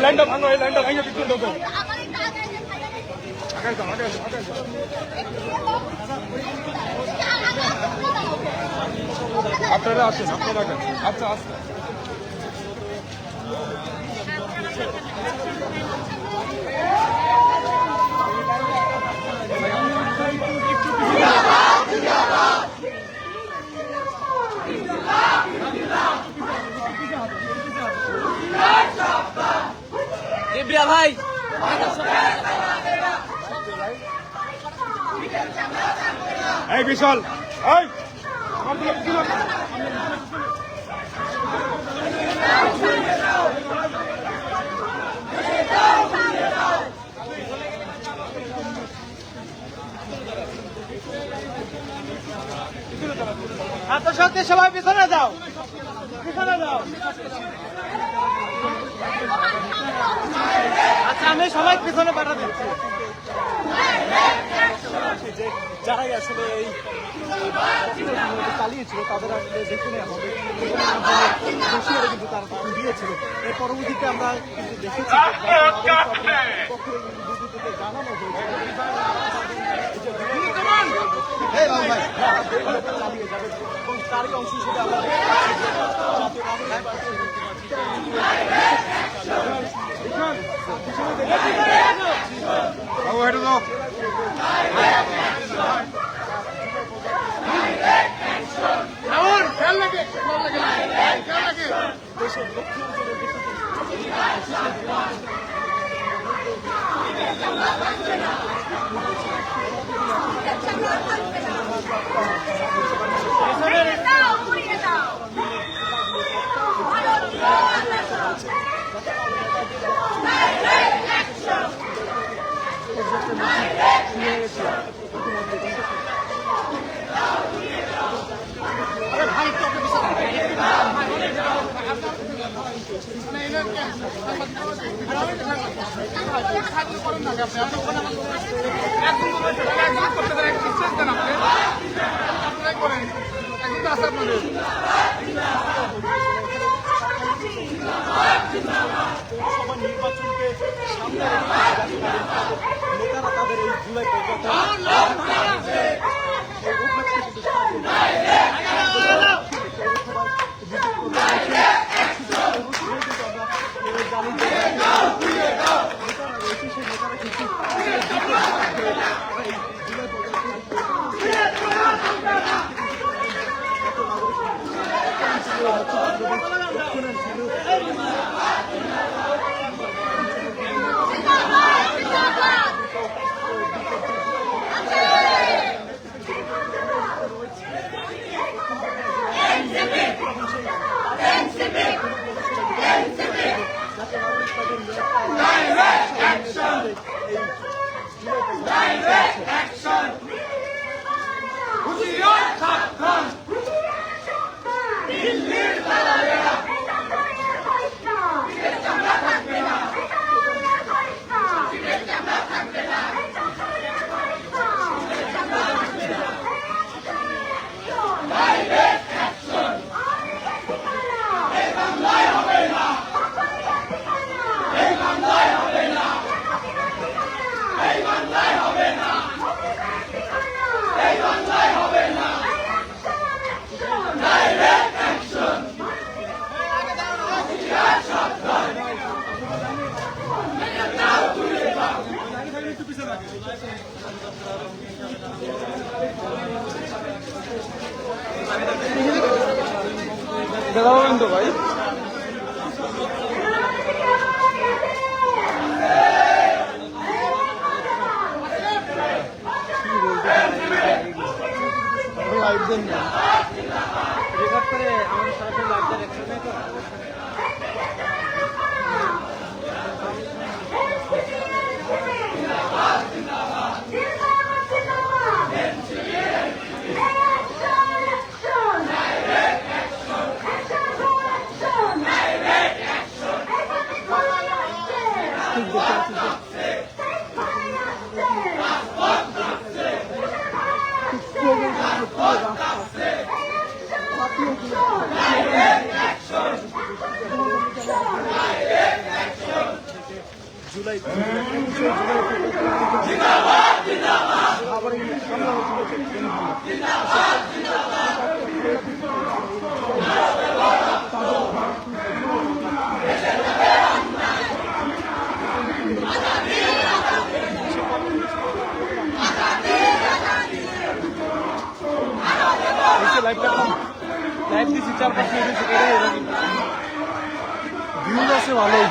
লাইনটা ভাঙো, এই লাইনটা ভাঙে পিছনে দেবো। আপনারা আসেন, আপনারা আসেন। আচ্ছা আচ্ছা ভাই এই বিশাল এই এত সত্যি সবাই পিছনে যাও, পিছনে যাও। আচ্ছা আমি সবাই পিছনে পাঠা দিচ্ছি। যারাই আসলে এই চালিয়েছিল তাদের আসলে দেখে হবে কিন্তু তারা দিয়েছিল। এর পরবর্তীতে আমরা কিন্তু দেখেছি জানানো হয়েছে চালিয়ে যাবে এবং তারই অংশ হিসেবে আমরা দেশের দক্ষিণ নির্বাচনকে সামনে নেতারা তাদের এই জুলাই Direct action! এটা দাঁড়াবেন তো ভাই। লাইভ দেন না রেকর্ড করে আমাদের সরাসরি লাইভ দেন একসাথে তো জুলাই লাইভ দিচ্ছি 4-5 মিনিট ভিউজ আছে ভালোই